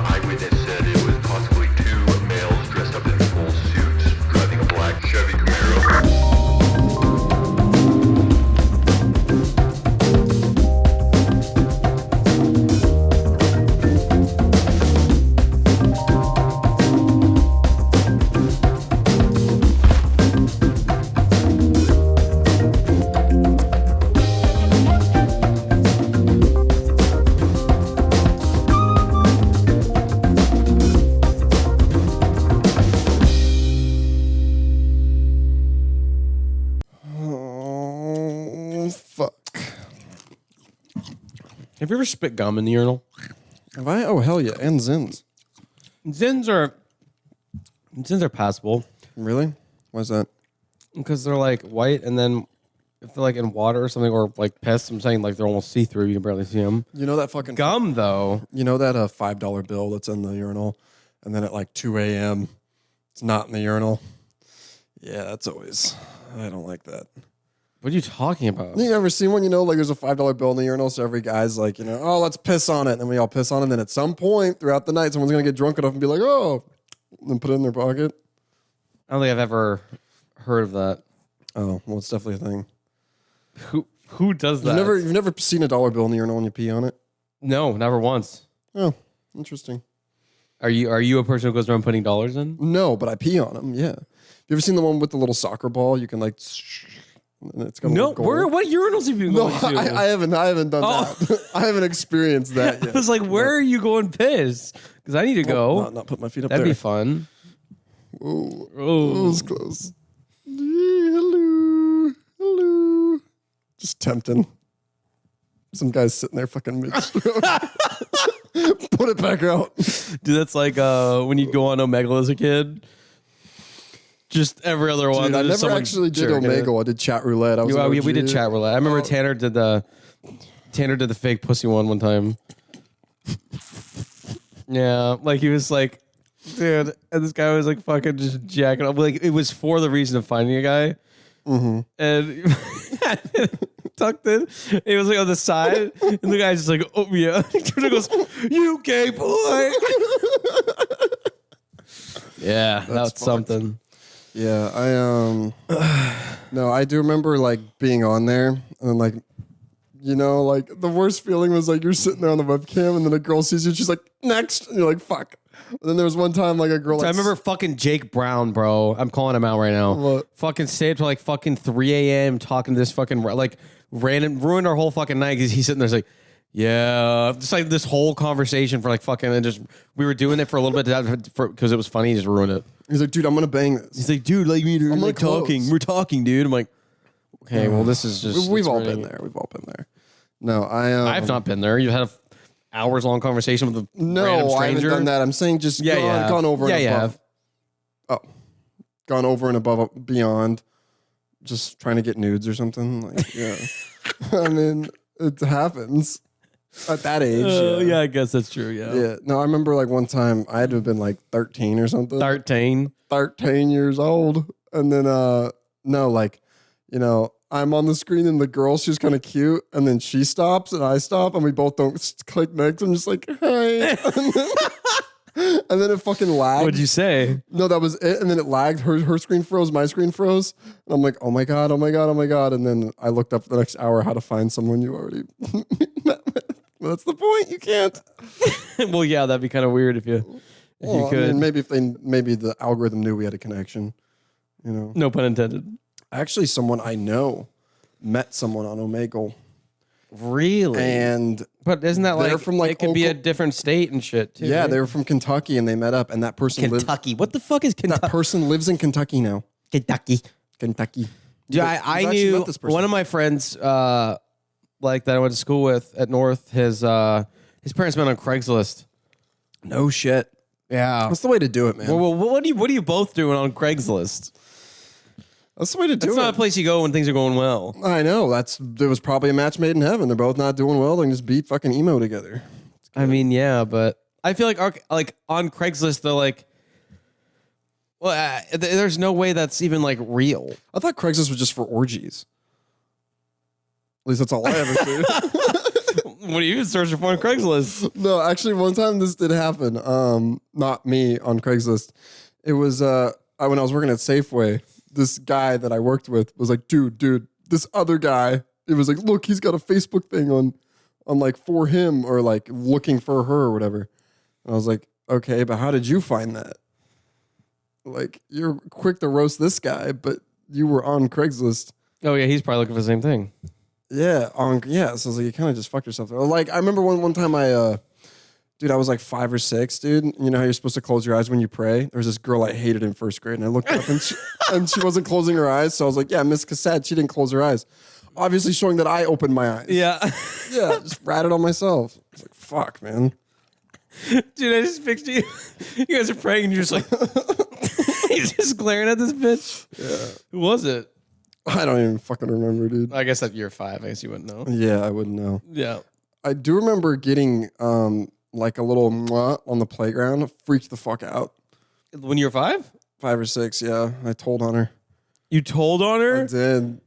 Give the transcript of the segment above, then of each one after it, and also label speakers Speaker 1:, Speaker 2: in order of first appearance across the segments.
Speaker 1: Eyewitness said it was possibly two males dressed up in full suits driving a black Chevy Camaro.
Speaker 2: Oh, fuck.
Speaker 3: Have you ever spit gum in the urinal?
Speaker 2: Have I? Oh, hell yeah. And Zins.
Speaker 3: Zins are passable
Speaker 2: Really? Why's that?
Speaker 3: because they're like white, and then if they're like in water or something, or like piss, I'm saying like they're almost see through. You can barely see them.
Speaker 2: You know that fucking
Speaker 3: Gum though,
Speaker 2: You know that $5 bill that's in the urinal, and then at like 2 a.m. it's not in the urinal. Yeah, that's always. I don't like that.
Speaker 3: what are you talking about?
Speaker 2: You ever seen one? You know, like there's a $5 bill in the urinal, so every guy's like, you know, oh, let's piss on it, and then we all piss on it. And then at some point throughout the night, someone's gonna get drunk enough and be like, oh, and then put it in their pocket.
Speaker 3: I don't think I've ever heard of that.
Speaker 2: Oh, well, it's definitely a thing.
Speaker 3: Who does that?
Speaker 2: You've never seen a dollar bill in the urinal and you pee on it?
Speaker 3: No, never once.
Speaker 2: Oh, interesting.
Speaker 3: Are you a person who goes around putting dollars in?
Speaker 2: No, but I pee on them. Yeah. You ever seen the one with the little soccer ball? You can like, and it's got a
Speaker 3: No,
Speaker 2: little goal.
Speaker 3: what urinals have you been
Speaker 2: No,
Speaker 3: going to?
Speaker 2: I haven't done that. I haven't experienced that
Speaker 3: I
Speaker 2: yet.
Speaker 3: was like, where are you going piss? Because I need to go.
Speaker 2: Not put my feet up
Speaker 3: That'd
Speaker 2: there.
Speaker 3: be fun.
Speaker 2: Oh, that
Speaker 3: Oh,
Speaker 2: was close. Hello. Hello. Just tempting. Some guy's sitting there fucking mid-stroke. Put it back out.
Speaker 3: dude, that's like when you'd go on Omegle as a kid. Just every other one.
Speaker 2: Dude, I
Speaker 3: there's
Speaker 2: never
Speaker 3: someone
Speaker 2: actually did
Speaker 3: jerking it.
Speaker 2: Omegle. I did chat roulette. I was
Speaker 3: Yeah,
Speaker 2: an
Speaker 3: we did
Speaker 2: OG.
Speaker 3: chat roulette. I remember Tanner did the fake pussy one time. Yeah, like he was like, dude, and this guy was like fucking just jacking up. Like it was for the reason of finding a guy.
Speaker 2: Mm-hmm.
Speaker 3: And tucked in. He was like on the side, and the guy's just like, oh yeah. He goes, you gay boy. Yeah, that's something.
Speaker 2: Yeah, no, I do remember like being on there and then like, you know, like the worst feeling was like you're sitting there on the webcam and then a girl sees you and she's like, next. And you're like, fuck. And then there was one time like a girl like,
Speaker 3: I remember fucking Jake Brown, bro. I'm calling him out right now.
Speaker 2: What?
Speaker 3: Fucking stayed till like fucking 3 a.m. talking to this fucking like ruined our whole fucking night because he's sitting there like, yeah, just like this whole conversation for like fucking and just we were doing it for a little bit because it was funny. He just ruined it.
Speaker 2: he's like, dude, I'm going to bang this.
Speaker 3: He's like, dude, like me, dude.
Speaker 2: I'm
Speaker 3: Like
Speaker 2: gonna
Speaker 3: talking.
Speaker 2: close.
Speaker 3: We're talking, dude. I'm like, okay, well, this is just
Speaker 2: We've
Speaker 3: it's
Speaker 2: all
Speaker 3: ruining
Speaker 2: been
Speaker 3: it.
Speaker 2: there. We've all been there. No,
Speaker 3: I've not been there. You've had a hours long conversation with a random
Speaker 2: No, I haven't
Speaker 3: stranger.
Speaker 2: done that. I'm saying just
Speaker 3: Yeah, you have.
Speaker 2: gone over
Speaker 3: Yeah,
Speaker 2: and
Speaker 3: you
Speaker 2: above.
Speaker 3: have.
Speaker 2: Oh, gone over and above, beyond, just trying to get nudes or something. Like, yeah. I mean, it happens at that age.
Speaker 3: Yeah, I guess that's true. Yeah.
Speaker 2: Yeah. No, I remember like one time I had to have been like 13 or something.
Speaker 3: 13.
Speaker 2: 13 years old. And then, no, like, you know, I'm on the screen and the girl, she's kind of cute. And then she stops and I stop and we both don't click next. I'm just like, hey. And then it fucking lagged.
Speaker 3: What'd you say?
Speaker 2: No, that was it. And then it lagged. Her screen froze. My screen froze. And I'm like, oh my God, oh my God, oh my God. And then I looked up the next hour how to find someone you already met with. That's the point. You can't.
Speaker 3: Well, yeah, that'd be kind of weird if you
Speaker 2: Well,
Speaker 3: could.
Speaker 2: I mean, maybe the algorithm knew we had a connection. You know.
Speaker 3: No pun intended.
Speaker 2: Actually, someone I know met someone on Omegle.
Speaker 3: Really?
Speaker 2: And
Speaker 3: but isn't that
Speaker 2: they're
Speaker 3: like
Speaker 2: from, like,
Speaker 3: it could be a
Speaker 2: Oklahoma-
Speaker 3: different state and shit too?
Speaker 2: yeah,
Speaker 3: right?
Speaker 2: they were from Kentucky and they met up. And that person
Speaker 3: Kentucky. What the fuck is
Speaker 2: that
Speaker 3: Kentucky?
Speaker 2: person lives in Kentucky now.
Speaker 3: Kentucky.
Speaker 2: Kentucky.
Speaker 3: Yeah,
Speaker 2: But
Speaker 3: I
Speaker 2: you've actually
Speaker 3: knew
Speaker 2: met this person.
Speaker 3: one of my friends, like that I went to school with at North. His parents met on Craigslist.
Speaker 2: No shit.
Speaker 3: Yeah.
Speaker 2: That's the way to do it, man.
Speaker 3: Well, what are you both doing on Craigslist?
Speaker 2: That's the way to do
Speaker 3: It's
Speaker 2: it.
Speaker 3: not a place you go when things are going well.
Speaker 2: I know. There was probably a match made in heaven. They're both not doing well. They can just beat fucking emo together.
Speaker 3: I mean, yeah, but I feel like on Craigslist, they're like, Well, there's no way that's even like real.
Speaker 2: I thought Craigslist was just for orgies. At least that's all I ever see.
Speaker 3: What do you even search for on Craigslist?
Speaker 2: No, actually, one time this did happen. Not me on Craigslist. It was when I was working at Safeway. This guy that I worked with was like, dude, this other guy. It was like, look, he's got a Facebook thing on like for him or like looking for her or whatever. And I was like, okay, but how did you find that? Like, you're quick to roast this guy, but you were on Craigslist.
Speaker 3: Oh yeah, he's probably looking for the same thing.
Speaker 2: Yeah, so I was like, you kind of just fucked yourself there. Like, I remember one time I was like 5 or 6, dude. You know how you're supposed to close your eyes when you pray? There was this girl I hated in first grade, and I looked up and she wasn't closing her eyes. So I was like, yeah, Miss Cassette, she didn't close her eyes. Obviously showing that I opened my eyes.
Speaker 3: Yeah.
Speaker 2: Yeah, just ratted on myself. I was like, fuck, man.
Speaker 3: Dude, I just pictured you. You guys are praying and you're just like, you're just glaring at this bitch.
Speaker 2: Yeah.
Speaker 3: Who was it?
Speaker 2: I don't even fucking remember, dude.
Speaker 3: I guess at year 5, I guess you wouldn't know.
Speaker 2: Yeah, I wouldn't know.
Speaker 3: Yeah.
Speaker 2: I do remember getting like a little mwah on the playground. Freaked the fuck out.
Speaker 3: When you were 5?
Speaker 2: 5 or 6, yeah. I told on her.
Speaker 3: You told on her?
Speaker 2: I did.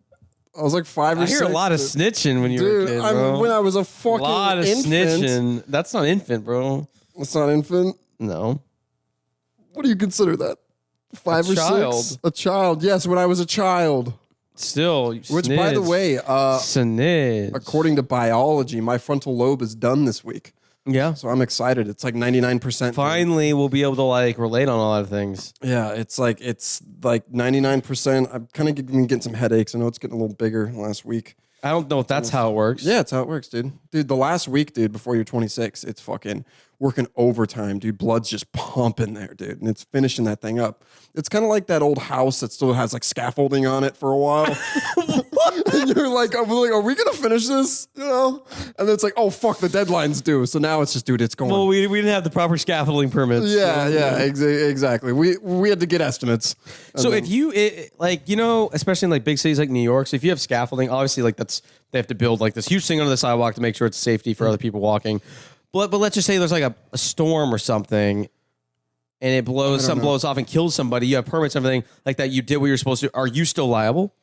Speaker 2: I was like 5 or
Speaker 3: I
Speaker 2: 6.
Speaker 3: hear a lot of
Speaker 2: dude.
Speaker 3: snitching when you were a kid, bro.
Speaker 2: When I was a
Speaker 3: A
Speaker 2: fucking
Speaker 3: lot of
Speaker 2: infant.
Speaker 3: snitching. That's not infant, bro.
Speaker 2: It's not infant.
Speaker 3: No.
Speaker 2: What do you consider that? 5 or
Speaker 3: child.
Speaker 2: 6? A child. Yes, when I was a child.
Speaker 3: Still, you
Speaker 2: Which, by the
Speaker 3: snitch.
Speaker 2: way,
Speaker 3: Snitch.
Speaker 2: according to biology, my frontal lobe is done this week.
Speaker 3: Yeah.
Speaker 2: So I'm excited. It's like 99%.
Speaker 3: Finally, we'll be able to like relate on a lot of things.
Speaker 2: Yeah, it's like 99%. I'm kind of getting some headaches. I know it's getting a little bigger last week.
Speaker 3: I don't know if that's how it works.
Speaker 2: Yeah, it's how it works, dude. Dude, the last week, dude, before you're 26, it's fucking working overtime, dude. Blood's just pumping there, dude. And it's finishing that thing up. It's kind of like that old house that still has like scaffolding on it for a while. And you're like, I'm like, are we going to finish this? You know? And then it's like, oh, fuck, the deadline's due. So now it's just, dude, it's going.
Speaker 3: Well, we didn't have the proper scaffolding permits.
Speaker 2: yeah, exactly. We had to get estimates.
Speaker 3: So if you like, you know, especially in like big cities like New York, so if you have scaffolding, obviously like they have to build like this huge thing under the sidewalk to make sure it's safety for other people walking. But let's just say there's like a storm or something, and it blows off and kills somebody. You have permits, and everything like that. You did what you're supposed to. Are you still liable?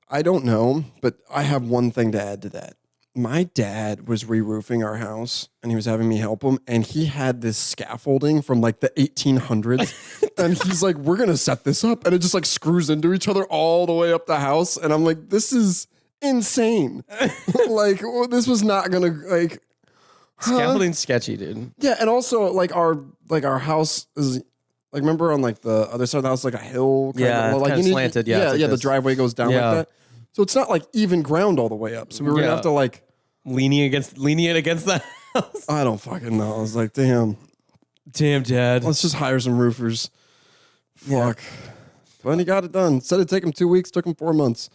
Speaker 2: I don't know, but I have one thing to add to that. My dad was re-roofing our house, and he was having me help him, and he had this scaffolding from like the 1800s, and he's like, "We're gonna set this up," and it just like screws into each other all the way up the house, and I'm like, "This is insane!" Like, this was not gonna like.
Speaker 3: Scaffolding's sketchy, dude.
Speaker 2: Yeah, and also like our house is like, remember on like the other side of the house, like a hill.
Speaker 3: Yeah,
Speaker 2: like
Speaker 3: kinda slanted, yeah, it's like
Speaker 2: the
Speaker 3: this.
Speaker 2: driveway goes down
Speaker 3: Yeah.
Speaker 2: like that. So it's not like even ground all the way up. So we were gonna have to like.
Speaker 3: Leaning against the house.
Speaker 2: I don't fucking know. I was like, damn,
Speaker 3: Dad.
Speaker 2: let's just hire some roofers. Fuck. But he got it done. Said it'd take him 2 weeks, took him 4 months.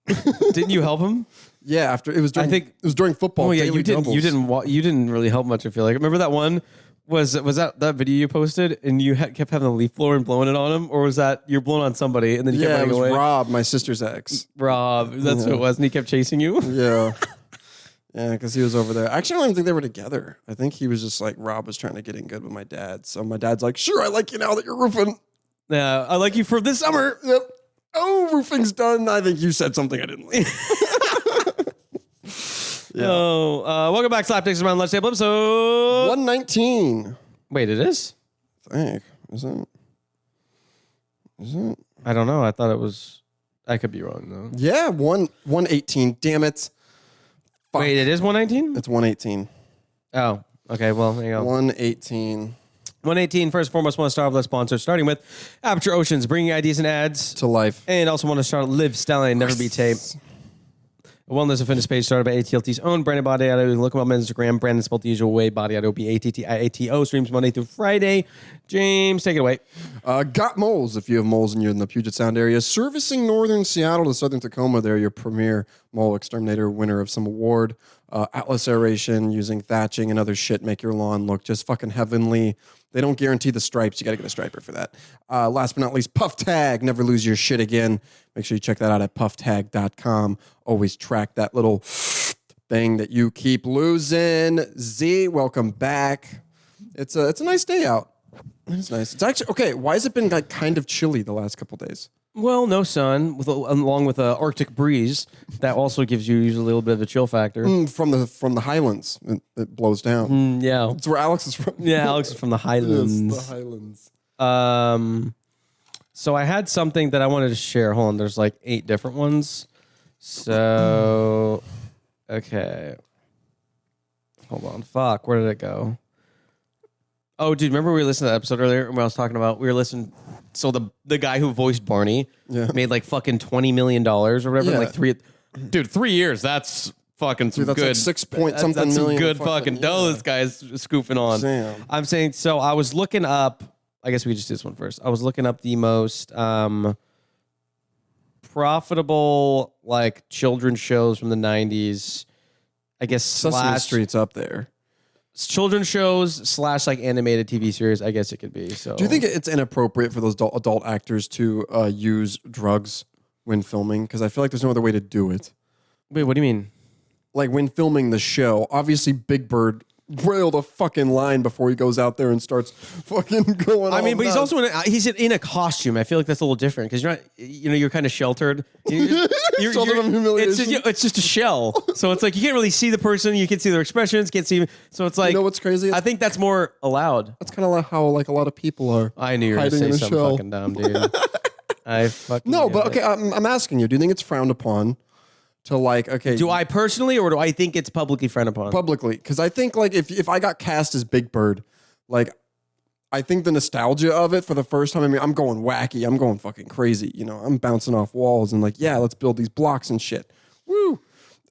Speaker 3: Didn't you help him?
Speaker 2: Yeah, after it was during, it was during football.
Speaker 3: Oh yeah,
Speaker 2: daily
Speaker 3: you didn't.
Speaker 2: doubles.
Speaker 3: You didn't really help much. I feel like. Remember that one? Was that video you posted and you kept having the leaf blower and blowing it on him, or was that you're blowing on somebody and then you kept
Speaker 2: Yeah, it
Speaker 3: running
Speaker 2: was
Speaker 3: away?
Speaker 2: Rob, my sister's ex.
Speaker 3: Rob, that's who it was, and he kept chasing you.
Speaker 2: Yeah. Yeah, because he was over there. Actually, I don't even think they were together. I think he was just like, Rob was trying to get in good with my dad. So my dad's like, sure, I like you now that you're roofing.
Speaker 3: Yeah, I like you for this summer.
Speaker 2: Yep. Oh, roofing's done. I think you said something I didn't like. Yeah.
Speaker 3: Oh, welcome back, Slapdicks Around Lunch Table episode.
Speaker 2: 119.
Speaker 3: Wait, it is?
Speaker 2: I think. Is it?
Speaker 3: I don't know. I thought it was. I could be wrong though.
Speaker 2: Yeah, 118. Damn it. Fuck.
Speaker 3: Wait, it is 119.
Speaker 2: It's 118.
Speaker 3: Oh, okay. Well, there you go.
Speaker 2: 118
Speaker 3: 118. First and foremost, want to start with our sponsor, starting with Aperture Oceans, bringing ideas and ads,
Speaker 2: to life.
Speaker 3: and also want to start Live Styling, Never Be Taped. A wellness and fitness page started by ATLT's own Brandon Badiato. You can look him up on Instagram. Brandon spelled the usual way. Badiato, BATTIATO. Streams Monday through Friday. James, take it away.
Speaker 2: Got Moles. If you have moles and you're in the Puget Sound area, servicing northern Seattle to southern Tacoma, they're your premier mole exterminator, winner of some award. Atlas aeration, using thatching and other shit, make your lawn look just fucking heavenly. They don't guarantee the stripes. You got to get a striper for that. Last but not least, Puff Tag. Never lose your shit again. Make sure you check that out at pufftag.com. Always track that little thing that you keep losing. Z, welcome back. It's a nice day out. It's nice. It's actually okay. Why has it been like kind of chilly the last couple days?
Speaker 3: Well, no sun, along with a Arctic breeze that also gives you usually a little bit of a chill factor.
Speaker 2: From the Highlands, it blows down.
Speaker 3: Yeah,
Speaker 2: It's where Alex is from.
Speaker 3: yeah. Alex is from the
Speaker 2: Yes,
Speaker 3: Highlands.
Speaker 2: the Highlands.
Speaker 3: So I had something that I wanted to share. Hold on, there's like 8 different ones. So, okay. Hold on. Fuck, where did it go? Oh, dude, remember we listened to that episode earlier when I was talking about, we were listening, so the guy who voiced Barney made like fucking $20 million or whatever in
Speaker 2: Yeah.
Speaker 3: like 3 years. That's fucking some
Speaker 2: Dude, that's
Speaker 3: good.
Speaker 2: like 6 point something
Speaker 3: that's some
Speaker 2: million.
Speaker 3: good fucking dough this guy's scooping on.
Speaker 2: Damn.
Speaker 3: I'm saying, so I was looking up, I guess we just did this one first. I was looking up the most profitable like children's shows from the 90s. I guess
Speaker 2: Sesame Street's up there.
Speaker 3: children's shows / like animated TV series. I guess it could be. So
Speaker 2: Do you think it's inappropriate for those adult actors to use drugs when filming? Because I feel like there's no other way to do it.
Speaker 3: Wait, what do you mean?
Speaker 2: Like when filming the show, obviously Big Bird railed a fucking line before he goes out there and starts fucking going.
Speaker 3: I mean,
Speaker 2: all
Speaker 3: but he's
Speaker 2: nuts.
Speaker 3: also he's in a costume. I feel like that's a little different because you're not, you're kind of sheltered.
Speaker 2: Sheltered from humiliation.
Speaker 3: It's just a shell. So it's like you can't really see the person. You can see their expressions. Can't see. So it's like,
Speaker 2: You know what's crazy?
Speaker 3: I think that's more allowed.
Speaker 2: That's kind of like how like a lot of people are.
Speaker 3: I knew you were going to
Speaker 2: hiding
Speaker 3: say
Speaker 2: in a
Speaker 3: something
Speaker 2: shell.
Speaker 3: fucking dumb, dude. I fucking
Speaker 2: No,
Speaker 3: knew
Speaker 2: but
Speaker 3: it.
Speaker 2: okay, I'm asking you. Do you think it's frowned upon to like? Okay,
Speaker 3: Do I personally, or do I think it's publicly frowned upon?
Speaker 2: publicly? Because I think like if I got cast as Big Bird, like I think the nostalgia of it for the first time. I mean, I'm going wacky. I'm going fucking crazy. You know, I'm bouncing off walls and like, yeah, let's build these blocks and shit. Woo!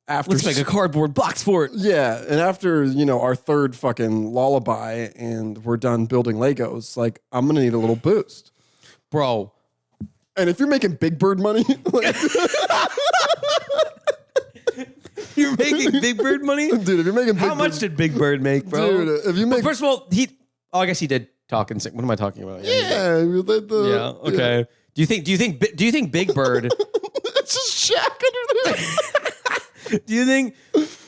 Speaker 2: After
Speaker 3: Let's make a cardboard box for it.
Speaker 2: yeah, and after our third fucking lullaby and we're done building Legos, like I'm gonna need a little boost.
Speaker 3: Bro,
Speaker 2: And if you're making Big Bird money, like,
Speaker 3: you're making Big Bird money?
Speaker 2: dude, if you're making Big
Speaker 3: How much
Speaker 2: Bird,
Speaker 3: did Big Bird make, bro?
Speaker 2: dude, if you
Speaker 3: But
Speaker 2: make
Speaker 3: first of all, I guess he did talk and sing. What am I talking about?
Speaker 2: yeah,
Speaker 3: Yeah. Okay. Do you think Big Bird?
Speaker 2: It's just Shaq under there.
Speaker 3: Do you think?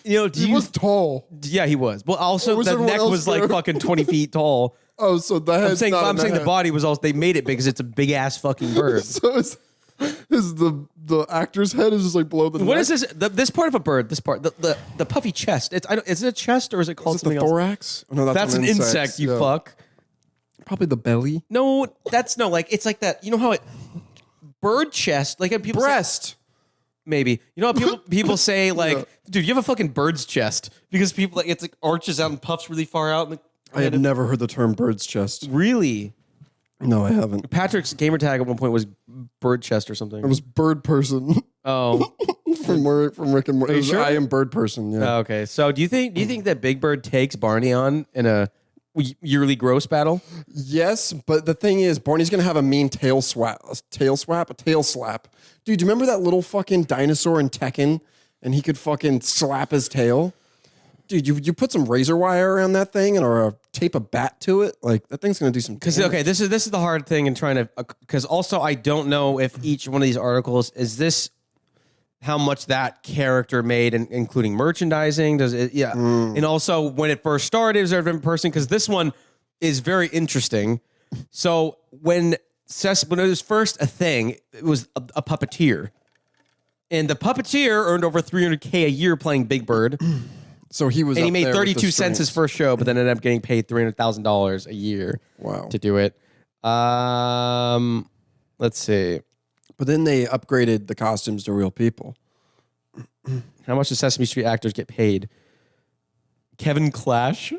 Speaker 2: He was tall.
Speaker 3: Yeah, he was. Well, also
Speaker 2: was
Speaker 3: the
Speaker 2: everyone
Speaker 3: neck
Speaker 2: else
Speaker 3: was like
Speaker 2: there?
Speaker 3: fucking 20 feet tall.
Speaker 2: Oh, so the head's
Speaker 3: I'm
Speaker 2: not in
Speaker 3: saying the
Speaker 2: head.
Speaker 3: body was also. They made it because it's a big ass fucking bird.
Speaker 2: So is the actor's head is just like below the
Speaker 3: What
Speaker 2: neck?
Speaker 3: is this? This part of a bird. This part, the puffy chest. Is it a chest or is it called
Speaker 2: Is it the
Speaker 3: something else?
Speaker 2: thorax? Oh, no,
Speaker 3: That's an insect. You
Speaker 2: yeah.
Speaker 3: fuck.
Speaker 2: Probably the belly.
Speaker 3: No, that's no. Like it's like that. You know how it bird chest. Like people say-
Speaker 2: Breast.
Speaker 3: maybe. You know how people say like, dude, you have a fucking bird's chest because people like it's like arches out and puffs really far out. And
Speaker 2: I have never heard the term bird's chest.
Speaker 3: really.
Speaker 2: No, I haven't.
Speaker 3: Patrick's gamer tag at one point was bird chest or something.
Speaker 2: It was bird person
Speaker 3: Oh,
Speaker 2: from Rick and Morty. It was,
Speaker 3: sure?
Speaker 2: I am bird person. Yeah.
Speaker 3: okay. So do you think that Big Bird takes Barney on in a yearly gross battle?
Speaker 2: Yes, but the thing is, Barney's gonna have a mean tail slap. Dude, do you remember that little fucking dinosaur in Tekken, and he could fucking slap his tail? Dude, you put some razor wire around that thing and or tape a bat to it, like that thing's gonna do some.
Speaker 3: Because
Speaker 2: damage.
Speaker 3: okay, this is the hard thing in trying to. Because also, I don't know if each one of these articles is this how much that character made, including merchandising. Does it? Yeah, and also when it first started, is there a different person? Because this one is very interesting. So when it was first a thing, it was a puppeteer, and the puppeteer earned over $300K a year playing Big Bird.
Speaker 2: So he was,
Speaker 3: And he
Speaker 2: up
Speaker 3: made
Speaker 2: there with the
Speaker 3: 32 cents his
Speaker 2: strings.
Speaker 3: first show, but then ended up getting paid $300,000 a year
Speaker 2: Wow.
Speaker 3: to do it. Let's see.
Speaker 2: But then they upgraded the costumes to real people.
Speaker 3: How much do Sesame Street actors get paid? Kevin Clash?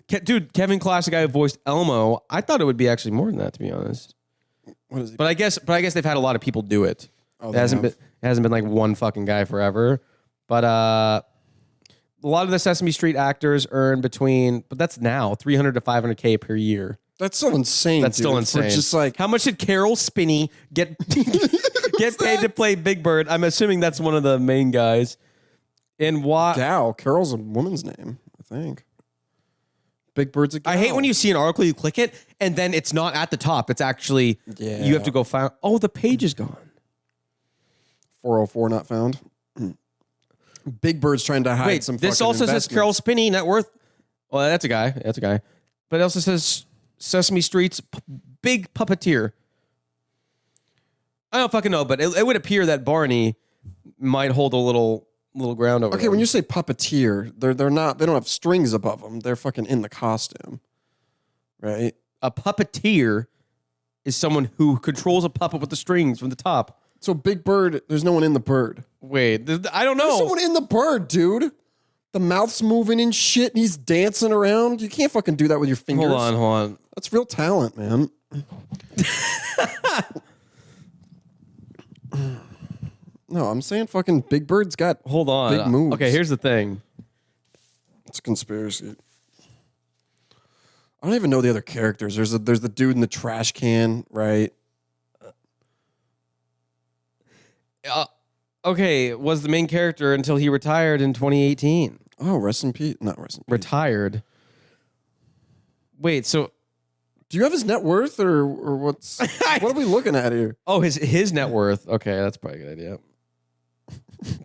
Speaker 3: Dude, Kevin Clash, the guy who voiced Elmo, I thought it would be actually more than that, to be honest.
Speaker 2: What is he?
Speaker 3: But I guess they've had a lot of people do it.
Speaker 2: Oh,
Speaker 3: It
Speaker 2: they
Speaker 3: hasn't
Speaker 2: have?
Speaker 3: been like one fucking guy forever. But a lot of the Sesame Street actors earn between, but that's now $300 to $500K per year.
Speaker 2: That's still insane.
Speaker 3: That's still
Speaker 2: dude.
Speaker 3: insane.
Speaker 2: For just like
Speaker 3: how much did Carol Spinney get paid to play Big Bird? I'm assuming that's one of the main guys. And why?
Speaker 2: Gal. Carol's a woman's name, I think. Big Bird's a gal.
Speaker 3: I hate when you see an article, you click it, and then it's not at the top. It's actually you have to go find. Oh, the page is gone.
Speaker 2: 404 not found. Big Bird's trying to hide
Speaker 3: Wait,
Speaker 2: some.
Speaker 3: this
Speaker 2: fucking
Speaker 3: also says
Speaker 2: investments.
Speaker 3: Carol Spinney net worth. Well, that's a guy. That's a guy. But it also says Sesame Street's big puppeteer? I don't fucking know, but it would appear that Barney might hold a little ground over.
Speaker 2: Okay, when you say puppeteer, they're not. They don't have strings above them. They're fucking in the costume, right?
Speaker 3: A puppeteer is someone who controls a puppet with the strings from the top.
Speaker 2: So Big Bird, there's no one in the bird.
Speaker 3: Wait, I don't know.
Speaker 2: There's someone in the bird, dude. The mouth's moving and shit, and he's dancing around. You can't fucking do that with your fingers.
Speaker 3: Hold on.
Speaker 2: That's real talent, man. No, I'm saying fucking Big Bird's got
Speaker 3: Hold on.
Speaker 2: big moves.
Speaker 3: Okay, here's the thing.
Speaker 2: It's a conspiracy. I don't even know the other characters. There's the dude in the trash can, right?
Speaker 3: Okay, was the main character until he retired in 2018.
Speaker 2: Oh, rest in peace. Not rest in peace.
Speaker 3: Retired. Wait, so
Speaker 2: Do you have his net worth or what's what are we looking at here?
Speaker 3: his net worth. Okay, that's probably a good idea.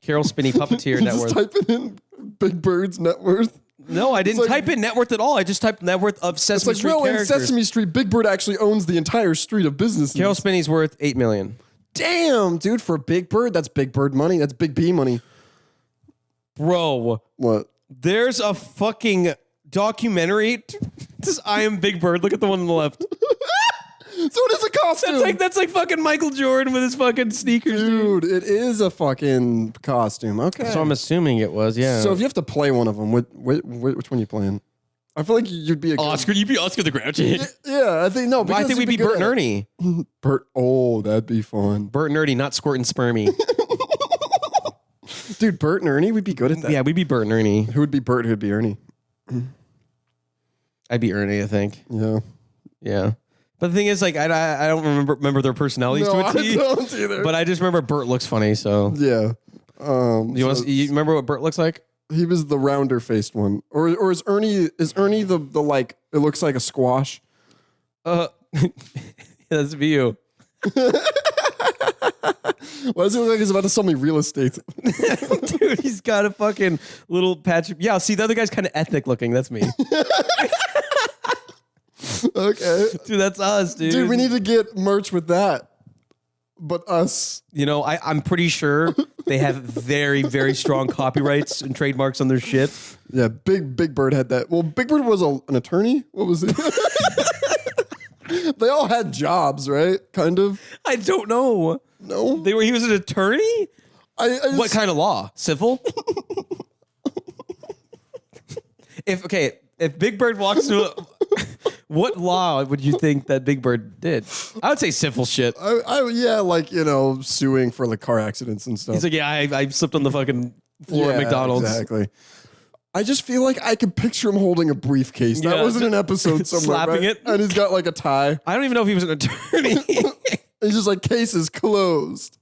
Speaker 3: Carol Spinney puppeteer net
Speaker 2: Just
Speaker 3: worth.
Speaker 2: typing in Big Bird's net worth.
Speaker 3: No, I didn't
Speaker 2: like-
Speaker 3: type in net worth at all. I just typed net worth of
Speaker 2: It's
Speaker 3: Sesame
Speaker 2: like,
Speaker 3: Street
Speaker 2: well, in
Speaker 3: characters.
Speaker 2: Sesame Street, Big Bird actually owns the entire street of business.
Speaker 3: Carol Spinney's worth $8 million.
Speaker 2: Damn, dude, for Big Bird, that's Big Bird money. That's Big B money.
Speaker 3: Bro,
Speaker 2: What?
Speaker 3: there's a fucking documentary. This I Am Big Bird. Look at the one on the left.
Speaker 2: So it is a costume.
Speaker 3: That's like fucking Michael Jordan with his fucking sneakers, dude.
Speaker 2: Dude, it is a fucking costume. Okay.
Speaker 3: So I'm assuming it was, yeah.
Speaker 2: So if you have to play one of them, which one you playing? I feel like you'd be a good,
Speaker 3: Oscar, you'd be Oscar the Grouchy.
Speaker 2: Yeah, I think no.
Speaker 3: Well, I
Speaker 2: because
Speaker 3: think
Speaker 2: you'd
Speaker 3: we'd be
Speaker 2: good
Speaker 3: Bert and
Speaker 2: at it.
Speaker 3: Ernie.
Speaker 2: Bert. Oh, that'd be fun,
Speaker 3: Bert and Ernie, not Squirt and Spermy.
Speaker 2: dude. Bert and Ernie would be good at that.
Speaker 3: Yeah, we'd be Bert and Ernie.
Speaker 2: Who would be Bert? Who would be Ernie?
Speaker 3: I'd be Ernie, I think.
Speaker 2: Yeah.
Speaker 3: Yeah. But the thing is, like, I don't remember their personalities
Speaker 2: No,
Speaker 3: to a T.
Speaker 2: I don't either.
Speaker 3: But I just remember Bert looks funny, so.
Speaker 2: Yeah.
Speaker 3: You remember what Bert looks like?
Speaker 2: He was the rounder faced one, or is Ernie the like? It looks like a squash.
Speaker 3: That's you.
Speaker 2: Why does it look like he's about to sell me real estate?
Speaker 3: Dude, he's got a fucking little patch. Yeah, see, the other guy's kind of ethnic looking. That's me.
Speaker 2: Okay,
Speaker 3: Dude, that's us, dude.
Speaker 2: dude, we need to get merch with that. But us,
Speaker 3: You know, I'm pretty sure they have very, very strong copyrights and trademarks on their shit.
Speaker 2: yeah, Big Bird had that. Well, Big Bird was an attorney. What was it? They all had jobs, right? Kind of.
Speaker 3: I don't know.
Speaker 2: No,
Speaker 3: He was an attorney?
Speaker 2: I just,
Speaker 3: What kind of law? Civil? If Big Bird walks to what law would you think that Big Bird did? I would say civil shit.
Speaker 2: yeah, like suing for like car accidents and stuff.
Speaker 3: He's like, yeah, I slipped on the fucking floor at McDonald's.
Speaker 2: Exactly. I just feel like I could picture him holding a briefcase. That
Speaker 3: Yeah,
Speaker 2: was in an episode somewhere.
Speaker 3: slapping
Speaker 2: right?
Speaker 3: it.
Speaker 2: And he's got like a tie.
Speaker 3: I don't even know if he was an attorney.
Speaker 2: He's just like, case is closed.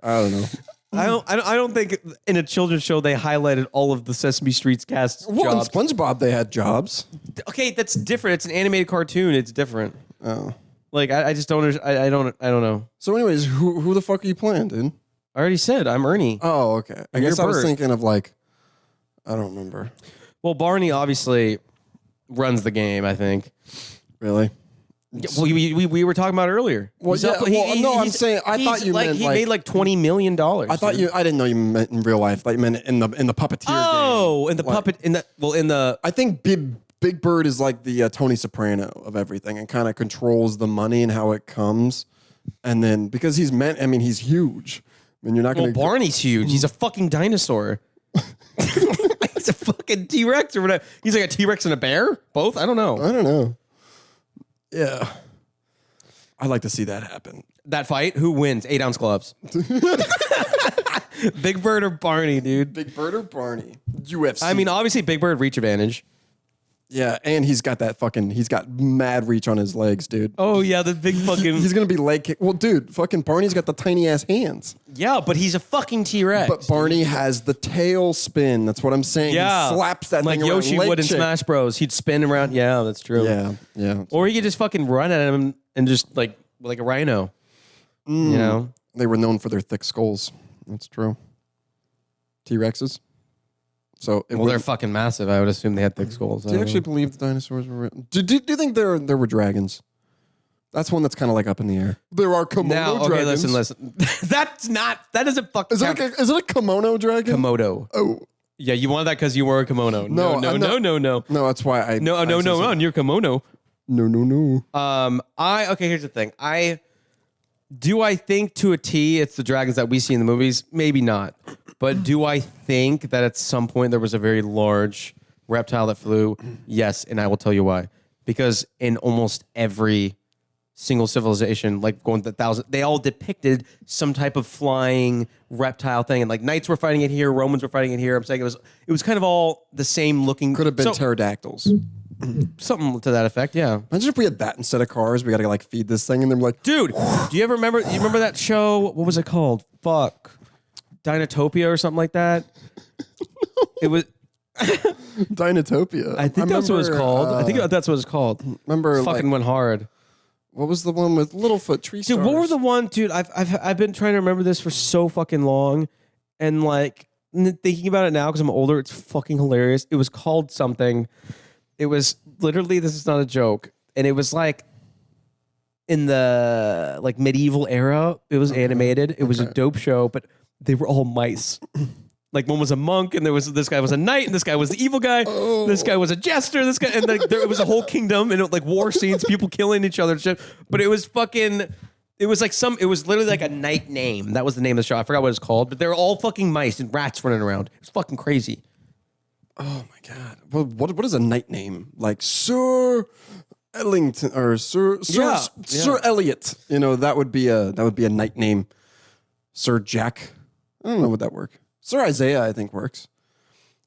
Speaker 2: I don't know.
Speaker 3: I don't think in a children's show they highlighted all of the Sesame Street's cast
Speaker 2: Well, in
Speaker 3: jobs.
Speaker 2: SpongeBob, they had jobs.
Speaker 3: Okay, that's different. It's an animated cartoon. It's different.
Speaker 2: Oh.
Speaker 3: Like I just don't. I don't know.
Speaker 2: So, anyways, who the fuck are you playing, dude?
Speaker 3: I already said I'm Ernie.
Speaker 2: Oh, okay. I
Speaker 3: And
Speaker 2: guess
Speaker 3: you're
Speaker 2: I was
Speaker 3: Bert.
Speaker 2: thinking of like, I don't remember.
Speaker 3: Well, Barney obviously runs the game. I think.
Speaker 2: Really?
Speaker 3: Yeah, we were talking about earlier.
Speaker 2: Well,
Speaker 3: He's
Speaker 2: yeah,
Speaker 3: up-
Speaker 2: no, I'm saying, I thought you meant
Speaker 3: he
Speaker 2: like,
Speaker 3: made like $20 million.
Speaker 2: I didn't know you meant in real life. Like, you meant in the puppeteer game.
Speaker 3: Oh, in the
Speaker 2: Like,
Speaker 3: puppet in the
Speaker 2: I think Big Bird is like the Tony Soprano of everything and kind of controls the money and how it comes. And then because he's huge. I mean, you're not
Speaker 3: well,
Speaker 2: going to.
Speaker 3: Barney's huge. He's a fucking dinosaur. He's a fucking T-Rex or whatever. He's like a T-Rex and a bear? Both? I don't know.
Speaker 2: I don't know. Yeah. I'd like to see that happen.
Speaker 3: That fight, who wins? 8-ounce gloves. Big Bird or Barney, dude?
Speaker 2: Big Bird or Barney? UFC.
Speaker 3: I mean, obviously Big Bird reach advantage.
Speaker 2: yeah, and he's got mad reach on his legs, dude.
Speaker 3: Oh yeah, the big fucking
Speaker 2: He's going to be leg kick. Well, dude, fucking Barney's got the tiny ass hands.
Speaker 3: yeah, but he's a fucking T-Rex.
Speaker 2: But Barney has the tail spin. That's what I'm saying.
Speaker 3: yeah,
Speaker 2: He slaps that
Speaker 3: like
Speaker 2: thing around,
Speaker 3: Yoshi
Speaker 2: leg
Speaker 3: would in
Speaker 2: kick.
Speaker 3: Smash Bros. He'd spin around. Yeah, that's true.
Speaker 2: Yeah, yeah.
Speaker 3: Or he could just fucking run at him and just like a rhino. You know?
Speaker 2: They were known for their thick skulls. That's true. T-Rexes. So it
Speaker 3: Well, they're
Speaker 2: wouldn't-
Speaker 3: fucking massive. I would assume they had thick skulls.
Speaker 2: do you actually believe the dinosaurs were real? Do you think there were dragons? That's one that's kind of like up in the air. There are kimono
Speaker 3: Now, okay,
Speaker 2: dragons.
Speaker 3: listen. That doesn't fucking
Speaker 2: Is it,
Speaker 3: count.
Speaker 2: is it a kimono dragon?
Speaker 3: Komodo.
Speaker 2: Oh,
Speaker 3: Yeah, you wanted that because you wore a kimono.
Speaker 2: No,
Speaker 3: No,
Speaker 2: I'm not-
Speaker 3: no.
Speaker 2: no, that's why I.
Speaker 3: No,
Speaker 2: I
Speaker 3: no,
Speaker 2: said
Speaker 3: no,
Speaker 2: something.
Speaker 3: on your kimono.
Speaker 2: No.
Speaker 3: Okay, here's the thing. I think to a T it's the dragons that we see in the movies? Maybe not. But do I think that at some point there was a very large reptile that flew? Yes, and I will tell you why. Because in almost every single civilization, like going to 1,000, they all depicted some type of flying reptile thing. And like knights were fighting it here, Romans were fighting it here. I'm saying it was kind of all the same looking.
Speaker 2: Could have been
Speaker 3: so,
Speaker 2: pterodactyls.
Speaker 3: something to that effect, yeah.
Speaker 2: Imagine if we had that instead of cars. We got to like feed this thing, and they're like,
Speaker 3: Dude, do you ever remember? You remember that show? What was it called? Fuck, Dinotopia or something like that. It was.
Speaker 2: Dinotopia.
Speaker 3: I think that's what it's
Speaker 2: remember,
Speaker 3: called. I think that's what it's called.
Speaker 2: Remember,
Speaker 3: Fucking
Speaker 2: like,
Speaker 3: went hard.
Speaker 2: what was the one with Littlefoot tree
Speaker 3: Dude,
Speaker 2: stars?
Speaker 3: what were the one? Dude, I've been trying to remember this for so fucking long, and like thinking about it now because I'm older, it's fucking hilarious. It was called something. It was literally, this is not a joke, and it was like in the like medieval era. It was animated. It was a dope show, but they were all mice. Like one was a monk, and this guy was a knight, and this guy was the evil guy. This guy was a jester. This guy, and like there was a whole kingdom, and like war scenes, people killing each other, and shit. But it was fucking. It was like it was literally like a knight name. That was the name of the show. I forgot what it's called, but they were all fucking mice and rats running around. It was fucking crazy.
Speaker 2: Oh my god! Well, what is a knight name? Like Sir Ellington or Sir Elliot. You know that would be a knight name. Sir Jack. I don't know, would that work? Sir Isaiah, I think works.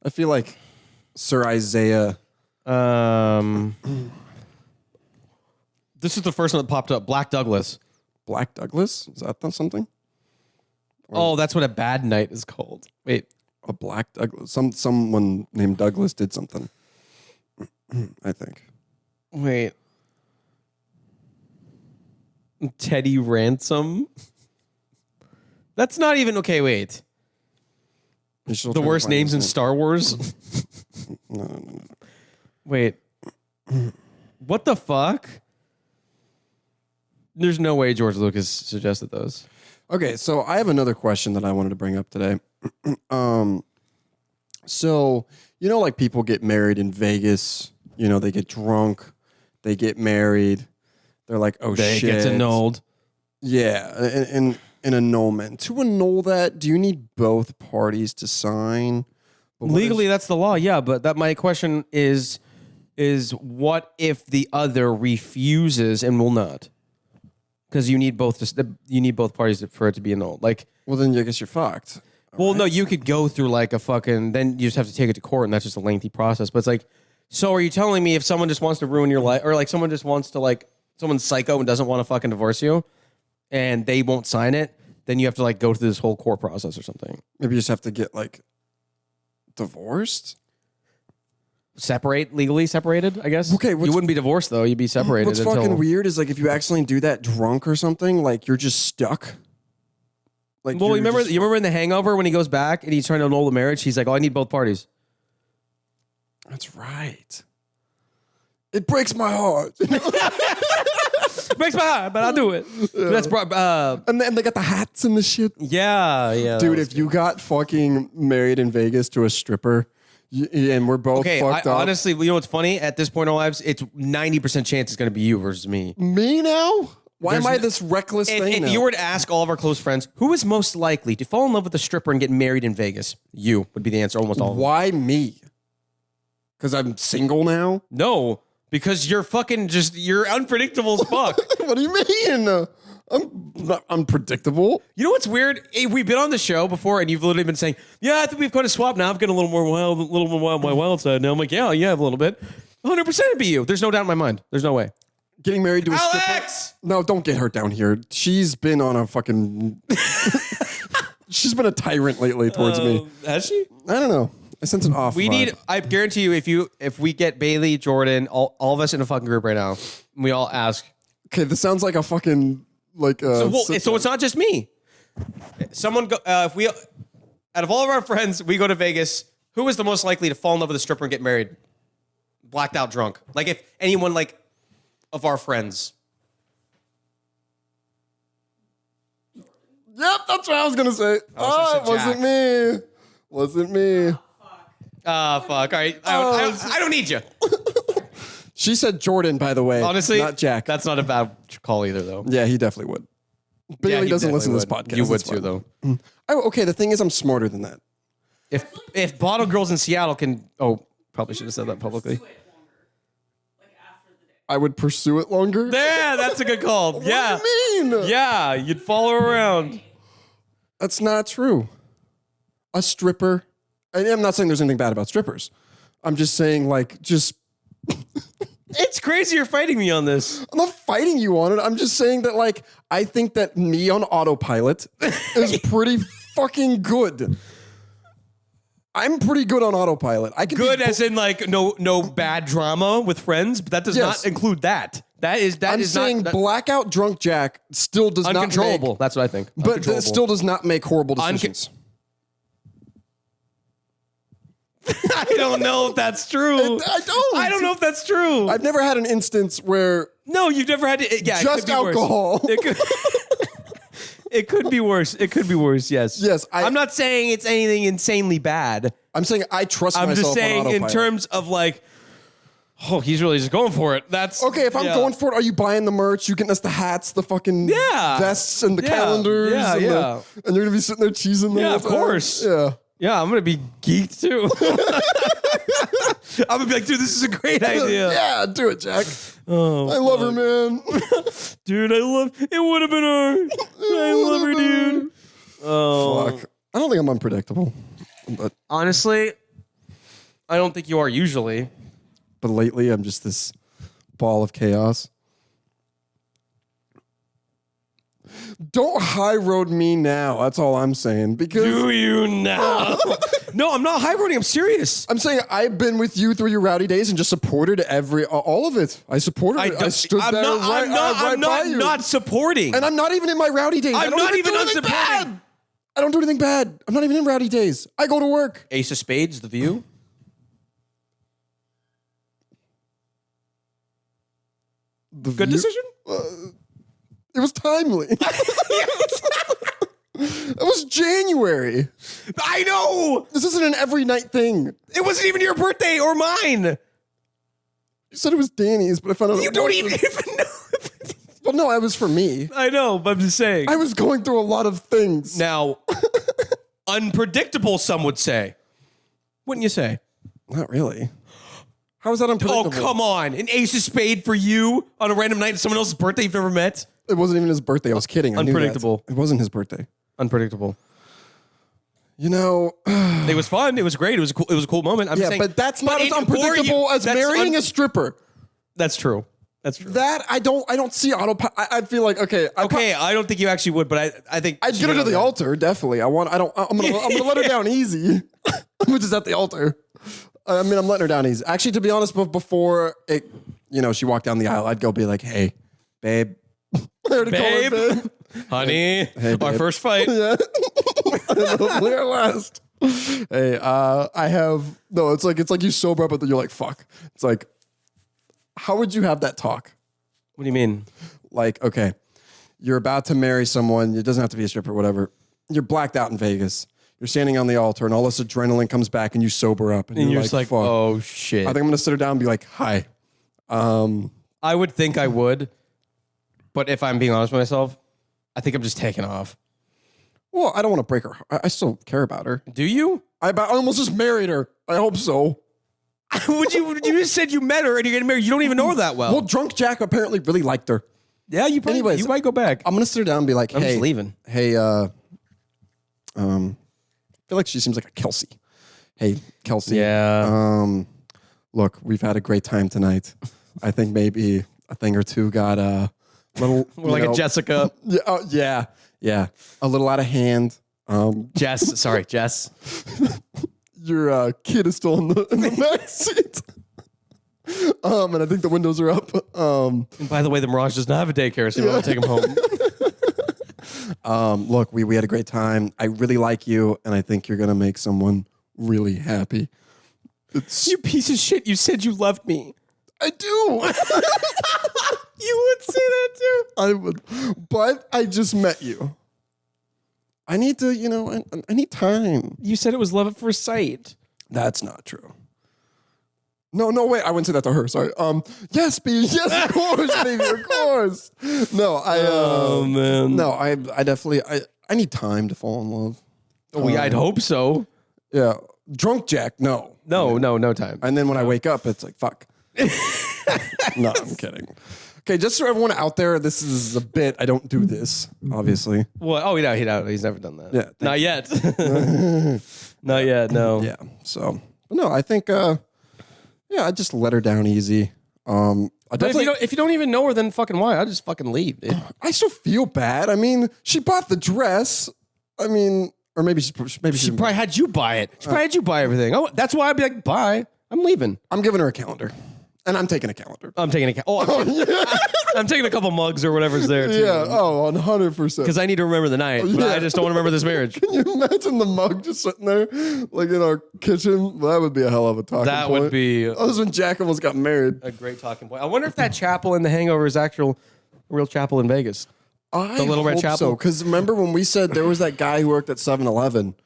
Speaker 2: I feel like Sir Isaiah.
Speaker 3: This is the first one that popped up. Black Douglas.
Speaker 2: Black Douglas? Is that something?
Speaker 3: Oh, that's what a bad knight is called. Wait.
Speaker 2: A Black Douglas. Someone named Douglas did something. I think.
Speaker 3: Wait. Teddy Ransom? That's not even okay, wait. The worst names in Star Wars?
Speaker 2: No.
Speaker 3: Wait. What the fuck? There's no way George Lucas suggested those.
Speaker 2: Okay, so I have another question that I wanted to bring up today. So, you know, like people get married in Vegas, you know, they get drunk, they get married, they're like, oh
Speaker 3: They
Speaker 2: shit.
Speaker 3: get annulled.
Speaker 2: Yeah, and an annulment. To annul that, do you need both parties to sign? But what
Speaker 3: Legally, that's the law, yeah. But that my question is what if the other refuses and will not? Because you need both parties for it to be annulled. Like,
Speaker 2: well, then I guess you're fucked.
Speaker 3: well, no, you could go through like a fucking. Then you just have to take it to court, and that's just a lengthy process. But it's like, so are you telling me if someone just wants to ruin your life, or like someone just wants to like someone's psycho and doesn't want to fucking divorce you, and they won't sign it, then you have to like go through this whole court process or something.
Speaker 2: Maybe you just have to get like divorced?
Speaker 3: Legally separated, I guess.
Speaker 2: Okay,
Speaker 3: you wouldn't be divorced though. You'd be separated.
Speaker 2: What's
Speaker 3: until,
Speaker 2: fucking weird is like if you accidentally do that drunk or something, like you're just stuck. Like,
Speaker 3: Well,
Speaker 2: you're
Speaker 3: you remember
Speaker 2: just-
Speaker 3: in The Hangover when he goes back and he's trying to annul the marriage? He's like, "Oh, I need both parties."
Speaker 2: That's right. It breaks my heart.
Speaker 3: Breaks my heart, but I'll do it. That's
Speaker 2: And then they got the hats and the shit.
Speaker 3: yeah.
Speaker 2: Dude, if you got fucking married in Vegas to a stripper and we're both
Speaker 3: okay,
Speaker 2: fucked up.
Speaker 3: honestly, you know what's funny? At this point in our lives, it's 90% chance it's going to be you versus me.
Speaker 2: Me now? Why am
Speaker 3: There's
Speaker 2: I
Speaker 3: no-
Speaker 2: this reckless thing
Speaker 3: If
Speaker 2: now?
Speaker 3: you were to ask all of our close friends, who is most likely to fall in love with a stripper and get married in Vegas? You would be the answer. Almost all of them.
Speaker 2: Why me? Because I'm single now?
Speaker 3: No, because you're fucking you're unpredictable as fuck.
Speaker 2: What do you mean? I'm not unpredictable.
Speaker 3: You know what's weird? Hey, we've been on the show before, and you've literally been saying, "Yeah, I think we've kind of swapped now. I've got a little more wild, my wild side now." I'm like, "Yeah, a little bit." 100% it'd be you. There's no doubt in my mind. There's no way.
Speaker 2: Getting married to a stripper?
Speaker 3: Alex!
Speaker 2: No, don't get her down here. She's been on a fucking... She's been a tyrant lately towards me.
Speaker 3: Has she?
Speaker 2: I don't know. I sense an off
Speaker 3: We
Speaker 2: vibe.
Speaker 3: need. I guarantee you, if we get Bailey, Jordan, all of us in a fucking group right now, we all ask.
Speaker 2: Okay, this sounds like a fucking... Like
Speaker 3: So it's not just me. Someone go. If we, out of all of our friends, we go to Vegas. Who is the most likely to fall in love with a stripper and get married? Blacked out drunk. Like if anyone like of our friends.
Speaker 2: Yep, that's what I was gonna say.
Speaker 3: I
Speaker 2: It
Speaker 3: said
Speaker 2: wasn't me. Wasn't me.
Speaker 3: Ah, fuck. All right. I don't need you.
Speaker 2: She said Jordan, by the way.
Speaker 3: Honestly,
Speaker 2: not Jack.
Speaker 3: That's not a bad call either, though.
Speaker 2: Yeah, he definitely would. Bailey
Speaker 3: he
Speaker 2: doesn't
Speaker 3: definitely
Speaker 2: listen to this
Speaker 3: would.
Speaker 2: podcast.
Speaker 3: You would
Speaker 2: It's
Speaker 3: too,
Speaker 2: fine.
Speaker 3: though.
Speaker 2: Oh, okay, the thing is, I'm smarter than that.
Speaker 3: If bottle girls in Seattle can, probably should have said that publicly.
Speaker 2: I would pursue it longer.
Speaker 3: Yeah, that's a good call. Yeah,
Speaker 2: What do you mean?
Speaker 3: yeah, you'd follow her around.
Speaker 2: That's not true. A stripper, and I'm not saying there's anything bad about strippers. I'm just saying, like, just
Speaker 3: It's crazy you're fighting me on this.
Speaker 2: I'm not fighting you on it. I'm just saying that, like, I think that me on autopilot is pretty fucking good. I'm pretty good on autopilot. I can
Speaker 3: Good
Speaker 2: be
Speaker 3: as in like no bad drama with friends, but that does
Speaker 2: Yes.
Speaker 3: not include that.
Speaker 2: I'm saying
Speaker 3: not
Speaker 2: blackout drunk Jack still does
Speaker 3: uncontrollable.
Speaker 2: not make,
Speaker 3: That's what I think.
Speaker 2: but
Speaker 3: Uncontrollable.
Speaker 2: it still does not make horrible decisions.
Speaker 3: I don't know if that's true. I don't know if that's true.
Speaker 2: I've never had an instance where
Speaker 3: No, you've never had to. Yeah, it
Speaker 2: just
Speaker 3: could be worse.
Speaker 2: alcohol.
Speaker 3: It could be worse. It could be worse. Yes.
Speaker 2: Yes,
Speaker 3: I'm not saying it's anything insanely bad.
Speaker 2: I'm saying I trust
Speaker 3: I'm
Speaker 2: myself
Speaker 3: just saying
Speaker 2: on
Speaker 3: in
Speaker 2: autopilot.
Speaker 3: terms of like, he's really just going for it. That's
Speaker 2: Okay, if I'm
Speaker 3: yeah.
Speaker 2: going for it, are you buying the merch? You getting us the hats, the fucking vests, and the
Speaker 3: Yeah.
Speaker 2: calendars?
Speaker 3: Yeah,
Speaker 2: and,
Speaker 3: yeah.
Speaker 2: And you're gonna be sitting there cheesing them.
Speaker 3: Yeah,
Speaker 2: all
Speaker 3: of
Speaker 2: the time?
Speaker 3: course.
Speaker 2: Yeah.
Speaker 3: Yeah, I'm gonna be geeked too. I'm gonna be like, dude, this is a great idea.
Speaker 2: Yeah, do it, Jack.
Speaker 3: Oh,
Speaker 2: I love her, man.
Speaker 3: dude, I love. It would have been her. I love her, dude. Oh,
Speaker 2: Fuck. I don't think I'm unpredictable, but
Speaker 3: honestly, I don't think you are usually.
Speaker 2: lately I'm just this ball of chaos. Don't high road me now. That's all I'm saying. Because
Speaker 3: Do you now? No, I'm not high roading. I'm serious.
Speaker 2: I'm saying I've been with you through your rowdy days and just supported all of it. I supported it. I stood
Speaker 3: I'm
Speaker 2: there
Speaker 3: not,
Speaker 2: right,
Speaker 3: I'm
Speaker 2: by
Speaker 3: not,
Speaker 2: you.
Speaker 3: not supporting.
Speaker 2: And I'm not even in my rowdy days. I
Speaker 3: I'm
Speaker 2: don't
Speaker 3: not even
Speaker 2: do anything
Speaker 3: unsupporting.
Speaker 2: bad. I don't do anything bad. I'm not even in rowdy days. I go to work.
Speaker 3: Ace of Spades, The View.
Speaker 2: The
Speaker 3: Good
Speaker 2: View-
Speaker 3: decision.
Speaker 2: It was timely. It was January.
Speaker 3: I know.
Speaker 2: This isn't an every night thing.
Speaker 3: It wasn't even your birthday or mine.
Speaker 2: You said it was Danny's, but I found out
Speaker 3: You
Speaker 2: it
Speaker 3: don't
Speaker 2: wasn't.
Speaker 3: even know.
Speaker 2: Well, no, it was for me.
Speaker 3: I know, but I'm just saying.
Speaker 2: I was going through a lot of things.
Speaker 3: Now, unpredictable, some would say. Wouldn't you say?
Speaker 2: Not really. How is that unpredictable?
Speaker 3: Oh, come on. An ace of spade for you on a random night at someone else's birthday you've never met?
Speaker 2: It wasn't even his birthday. I was kidding. I knew that.
Speaker 3: Unpredictable.
Speaker 2: It wasn't his birthday.
Speaker 3: Unpredictable.
Speaker 2: You know,
Speaker 3: It was fun. It was great. It was a cool moment. I'm
Speaker 2: yeah,
Speaker 3: saying,
Speaker 2: but that's not as
Speaker 3: for
Speaker 2: unpredictable
Speaker 3: you,
Speaker 2: as
Speaker 3: that's
Speaker 2: marrying a stripper.
Speaker 3: That's true. That's true.
Speaker 2: That I don't see autopilot. I feel like okay.
Speaker 3: Okay, I don't think you actually would, but I think
Speaker 2: I'd
Speaker 3: she
Speaker 2: get her to
Speaker 3: did
Speaker 2: the
Speaker 3: on
Speaker 2: altar. Definitely. I'm gonna let her down easy. Which is at the altar. I mean, I'm letting her down easy. Actually, to be honest, before it, she walked down the aisle, I'd go be like, "Hey, babe." I already call her
Speaker 3: Babe. Honey, our
Speaker 2: babe.
Speaker 3: first fight.
Speaker 2: Yeah. Hopefully our last. Hey, I have no. It's like you sober up, but then you're like, "Fuck." It's like, how would you have that talk?
Speaker 3: What do you mean?
Speaker 2: Like, okay, you're about to marry someone. It doesn't have to be a stripper, whatever. You're blacked out in Vegas. You're standing on the altar, and all this adrenaline comes back, and you sober up,
Speaker 3: And
Speaker 2: you're
Speaker 3: you're just like,
Speaker 2: "Fuck."
Speaker 3: oh shit.
Speaker 2: I think I'm gonna sit her down and be like, "Hi."
Speaker 3: I would think I would, but if I'm being honest with myself, I think I'm just taking off.
Speaker 2: Well, I don't want to break her. I still care about her.
Speaker 3: Do you?
Speaker 2: I almost just married her. I hope so.
Speaker 3: Would you? You just said you met her and you're getting married. You don't even know her that well.
Speaker 2: Well, drunk Jack apparently really liked her.
Speaker 3: yeah, you probably,
Speaker 2: anyways,
Speaker 3: you might go back.
Speaker 2: I'm gonna sit her down and be like,
Speaker 3: I'm
Speaker 2: "Hey,
Speaker 3: just leaving.
Speaker 2: Hey, I feel like she seems like a Kelsey. Hey, Kelsey.
Speaker 3: Yeah.
Speaker 2: Look, we've had a great time tonight. I think maybe a thing or two got a little
Speaker 3: We're like a Jessica.
Speaker 2: Yeah, a little out of hand.
Speaker 3: Jess. Sorry, Jess.
Speaker 2: Your kid is still in the back seat. And I think the windows are up.
Speaker 3: And by the way, the Mirage does not have a daycare, so you want to take him home.
Speaker 2: Look, we had a great time. I really like you, and I think you're gonna make someone really happy. It's
Speaker 3: You piece of shit. You said you loved me.
Speaker 2: I do.
Speaker 3: You would say that too.
Speaker 2: I would, but I just met you. I need to, I need time.
Speaker 3: You said it was love at first sight.
Speaker 2: That's not true. No, wait. I wouldn't say that to her. Sorry. Yes, baby. Yes, of course, baby. Of course. No,
Speaker 3: Oh man.
Speaker 2: No, I definitely, I need time to fall in love.
Speaker 3: Oh, yeah, I'd hope so.
Speaker 2: Yeah. Drunk Jack, no.
Speaker 3: No time.
Speaker 2: And then when I wake up, it's like, fuck. No, I'm kidding. Okay, just so everyone out there, this is a bit. I don't do this, obviously.
Speaker 3: Well, oh, he's never done that.
Speaker 2: Yeah.
Speaker 3: Not yet. Not yet. No.
Speaker 2: Yeah. So, but no, I think, I just let her down easy. I
Speaker 3: But
Speaker 2: definitely,
Speaker 3: if you don't even know her, then fucking why? I'll just fucking leave, dude.
Speaker 2: I still feel bad. I mean, she bought the dress. I mean, or maybe she
Speaker 3: She probably had you buy it. She probably had you buy everything. Oh, that's why I'd be like, bye. I'm leaving.
Speaker 2: I'm giving her a calendar, and I'm taking a calendar.
Speaker 3: I'm taking I'm taking a couple mugs or whatever's there too.
Speaker 2: Yeah. Oh, 100%.
Speaker 3: Because I need to remember the night. But
Speaker 2: Yeah.
Speaker 3: I just don't want to remember this marriage.
Speaker 2: Can you imagine the mug just sitting there, like in our kitchen? Well, that would be a hell of a talking
Speaker 3: That
Speaker 2: point.
Speaker 3: would be
Speaker 2: That was when Jack almost got married.
Speaker 3: a great talking point. I wonder if that chapel in The Hangover is actual real chapel in Vegas.
Speaker 2: The
Speaker 3: Little Red Chapel?
Speaker 2: Because remember when we said there was that guy who worked at 7-Eleven,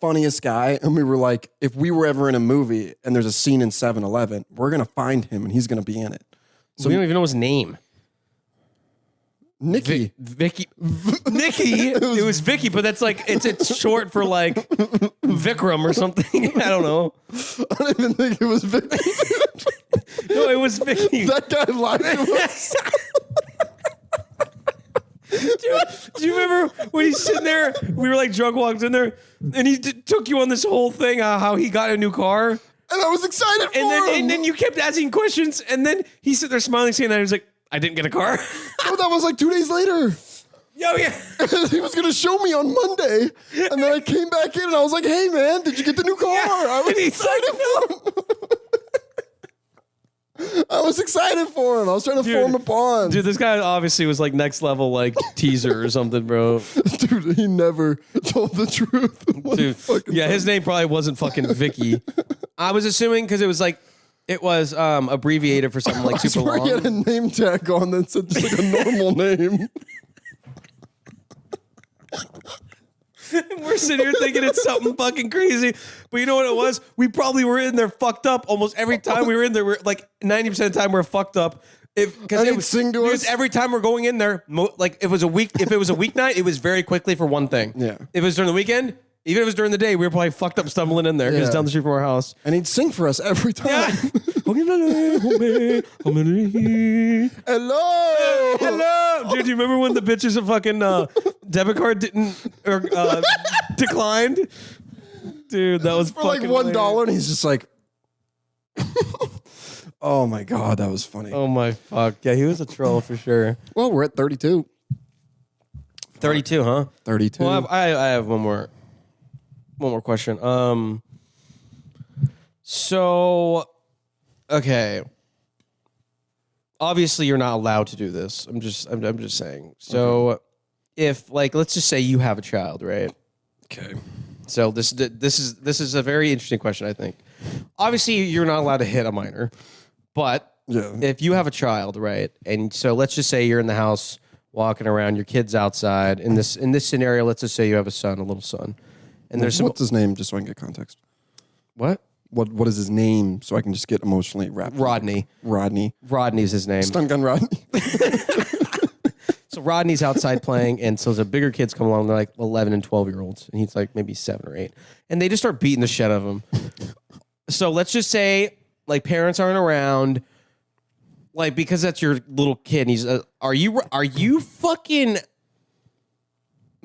Speaker 2: funniest guy, and we were like, if we were ever in a movie and there's a scene in 7-Eleven, we're gonna find him and he's gonna be in it.
Speaker 3: So we don't even know his name.
Speaker 2: Nikki.
Speaker 3: Vicky. Nikki. It was Vicky, but that's like it's short for like Vikram or something. I don't know.
Speaker 2: I don't even think it was Vicky.
Speaker 3: No, it was Vicky.
Speaker 2: That guy lied to us.
Speaker 3: Do you remember when he's sitting there? We were like drunk, walked in there, and he took you on this whole thing how he got a new car,
Speaker 2: And I was excited for
Speaker 3: and
Speaker 2: him.
Speaker 3: then you kept asking questions, and then he's sitting there smiling, saying that he was like, "I didn't get a car."
Speaker 2: Oh, that was like 2 days later.
Speaker 3: Yo, yeah.
Speaker 2: He was going to show me on Monday. And then I came back in and I was like, hey, man, did you get the new car? I was
Speaker 3: And he's
Speaker 2: excited for him. I was excited for him. I was trying to form a bond.
Speaker 3: Dude, this guy obviously was like next level, like teaser or something, bro.
Speaker 2: Dude, he never told the truth. What
Speaker 3: Dude,
Speaker 2: fucking
Speaker 3: yeah, his name probably wasn't fucking Vicky. I was assuming because it was like, it was abbreviated for something like
Speaker 2: I
Speaker 3: super
Speaker 2: swear he had a
Speaker 3: long.
Speaker 2: name tag on that said just like a normal name.
Speaker 3: We're sitting here thinking it's something fucking crazy. But you know what it was? We probably were in there fucked up almost every time we were in there. We're like 90% of the time we're fucked up. Because
Speaker 2: And
Speaker 3: it
Speaker 2: he'd
Speaker 3: was
Speaker 2: sing to
Speaker 3: because
Speaker 2: us.
Speaker 3: every time we're going in there, like if it was a weeknight, it was very quickly for one thing.
Speaker 2: Yeah.
Speaker 3: If it was during the weekend, even if it was during the day, we were probably fucked up stumbling in there because
Speaker 2: Yeah.
Speaker 3: down the street from our house.
Speaker 2: And he'd sing for us every time.
Speaker 3: Yeah.
Speaker 2: Hello.
Speaker 3: Hello, dude. Do you remember when the bitches of fucking debit card didn't or declined? Dude, that was
Speaker 2: For like
Speaker 3: fucking
Speaker 2: $1
Speaker 3: hilarious.
Speaker 2: and he's just like, oh my God, that was funny.
Speaker 3: Oh my fuck! Yeah, he was a troll for sure.
Speaker 2: Well, we're at 32.
Speaker 3: 32, huh?
Speaker 2: 32.
Speaker 3: Well, I have one more question. So, okay. Obviously, you're not allowed to do this. I'm just saying. So, if like, let's just say you have a child, right?
Speaker 2: Okay.
Speaker 3: So this is a very interesting question, I think. Obviously, you're not allowed to hit a minor, but
Speaker 2: Yeah.
Speaker 3: if you have a child, right? And so let's just say you're in the house walking around, your kid's outside. In this scenario, let's just say you have a little son, and there's some
Speaker 2: What's his name, just so I can get context?
Speaker 3: what?
Speaker 2: What is his name, so I can just get emotionally wrapped?
Speaker 3: Rodney. Rodney's his name.
Speaker 2: Stun Gun Rodney.
Speaker 3: So Rodney's outside playing, and so the bigger kids come along. They're like 11 and 12-year-olds, and he's like maybe 7 or 8, and they just start beating the shit out of him. So let's just say like parents aren't around, like because that's your little kid. And he's are you fucking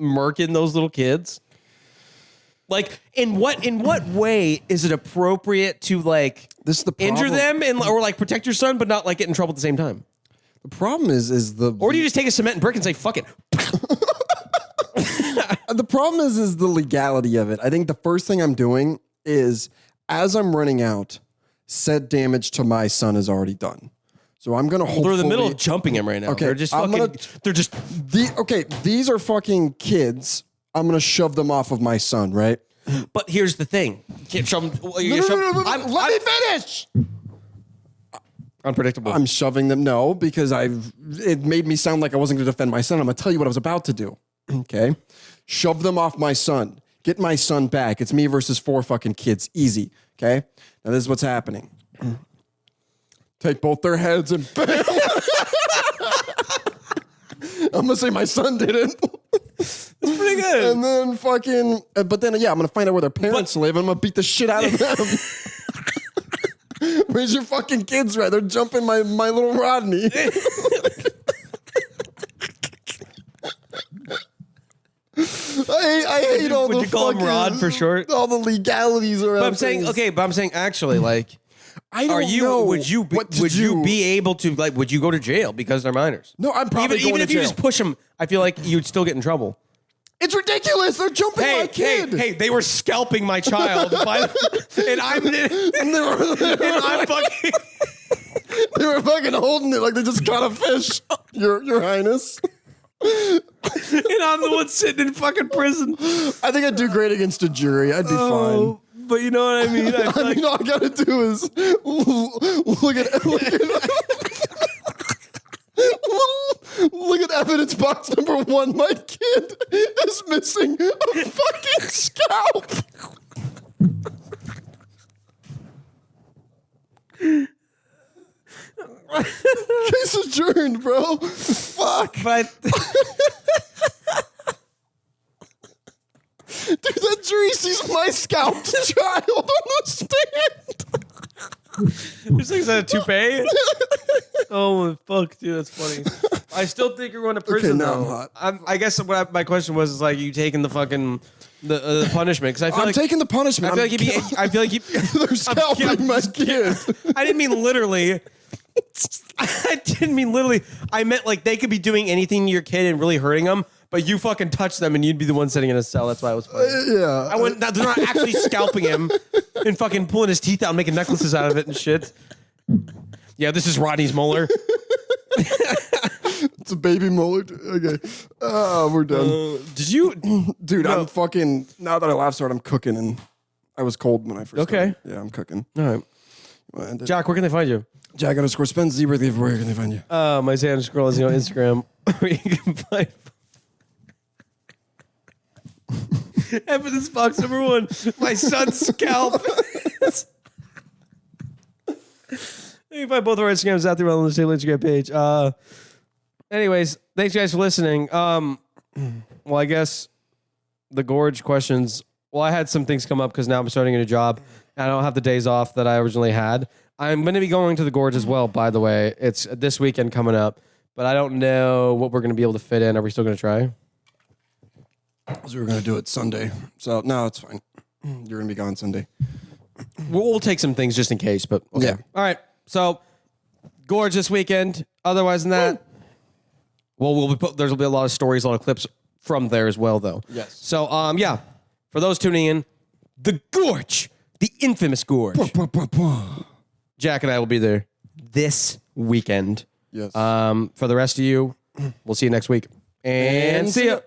Speaker 3: murking those little kids? Like in what way is it appropriate to like
Speaker 2: This is the
Speaker 3: injure
Speaker 2: problem.
Speaker 3: them or like protect your son, but not like get in trouble at the same time?
Speaker 2: The problem is the
Speaker 3: Or do you just take a cement and brick and say fuck it?
Speaker 2: the problem is the legality of it. I think the first thing I'm doing is as I'm running out, said damage to my son is already done. So I'm gonna hold.
Speaker 3: They're in the middle of jumping him right now.
Speaker 2: Okay,
Speaker 3: They're just
Speaker 2: I'm
Speaker 3: fucking.
Speaker 2: gonna-
Speaker 3: They're just.
Speaker 2: These are fucking kids. I'm gonna shove them off of my son, right?
Speaker 3: But here's the thing. You can't shove them.
Speaker 2: No, let me finish.
Speaker 3: Unpredictable.
Speaker 2: I'm shoving them. No, because it made me sound like I wasn't going to defend my son. I'm going to tell you what I was about to do. Okay. Shove them off my son. Get my son back. It's me versus 4 fucking kids. Easy. Okay. Now this is what's happening. Take both their heads and bam. I'm going to say my son did it.
Speaker 3: That's pretty good.
Speaker 2: And then fucking, but then, yeah, I'm going to find out where their parents live and I'm going to beat the shit out of them. Where's your fucking kids, right? They're jumping my little Rodney. I hate all the
Speaker 3: Would you call him
Speaker 2: fucking,
Speaker 3: Rod for short?
Speaker 2: all the legalities around
Speaker 3: But I'm saying,
Speaker 2: things.
Speaker 3: okay, but I'm saying actually, like,
Speaker 2: I don't know
Speaker 3: would you
Speaker 2: what to
Speaker 3: you
Speaker 2: do.
Speaker 3: be able to, like, would you go to jail because they're minors?
Speaker 2: No, I'm probably
Speaker 3: even
Speaker 2: going
Speaker 3: if
Speaker 2: to
Speaker 3: you
Speaker 2: jail.
Speaker 3: just push them, I feel like you'd still get in trouble.
Speaker 2: It's ridiculous. They're jumping my kid.
Speaker 3: Hey, they were scalping my child, and I'm fucking.
Speaker 2: They were fucking holding it like they just caught a fish, Your Highness.
Speaker 3: And I'm the one sitting in fucking prison.
Speaker 2: I think I'd do great against a jury. I'd be fine.
Speaker 3: But you know what I mean?
Speaker 2: I mean, all I gotta do is look at evidence box number 1. My kid is missing a fucking scalp. Case adjourned, bro. Fuck.
Speaker 3: But
Speaker 2: Dude, that jury sees my scalped child on the stand.
Speaker 3: this thing's a toupee. Oh fuck, dude, that's funny. I still think you're going to prison
Speaker 2: now
Speaker 3: though.
Speaker 2: I'm hot.
Speaker 3: I guess my question was is like you taking the fucking the punishment because I feel
Speaker 2: I'm
Speaker 3: like
Speaker 2: taking the punishment.
Speaker 3: I feel like
Speaker 2: They're scalping my kid.
Speaker 3: I didn't mean literally. I didn't mean literally. I meant like they could be doing anything to your kid and really hurting them, but you fucking touch them and you'd be the one sitting in a cell. That's why I was funny.
Speaker 2: Yeah.
Speaker 3: I wouldn't. They're not actually scalping him and fucking pulling his teeth out and making necklaces out of it and shit. Yeah, this is Rodney's molar.
Speaker 2: It's a baby molar. Okay. We're done.
Speaker 3: Did you?
Speaker 2: Dude, I'm fucking, now that I laugh so hard, I'm cooking and I was cold when I first
Speaker 3: Okay.
Speaker 2: started. Yeah, I'm cooking.
Speaker 3: All right,
Speaker 2: Wanna end it?
Speaker 3: Jack. Where can they find you?
Speaker 2: Jack _ Spence Zebra. Where can they find you?
Speaker 3: My Xander scroll is on Instagram. Where you can find evidence box number 1. My son's scalp. You can find both of our Instagrams out there on the Stable Instagram page. Anyways, thanks guys for listening. Well, I guess the Gorge questions. Well, I had some things come up because now I'm starting a new job. And I don't have the days off that I originally had. I'm going to be going to the Gorge as well, by the way. It's this weekend coming up. But I don't know what we're going to be able to fit in. Are we still going to try?
Speaker 2: So we're going to do it Sunday. So, no, it's fine. You're going to be gone Sunday.
Speaker 3: We'll take some things just in case, but okay.
Speaker 2: Yeah.
Speaker 3: All right. So, Gorge this weekend. Otherwise than that, well, there'll be a lot of stories, a lot of clips from there as well, though.
Speaker 2: Yes.
Speaker 3: So, yeah, for those tuning in, the Gorge, the infamous Gorge. Jack and I will be there this weekend.
Speaker 2: Yes.
Speaker 3: For the rest of you, we'll see you next week. And see ya.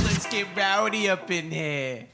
Speaker 3: Let's get rowdy up in here.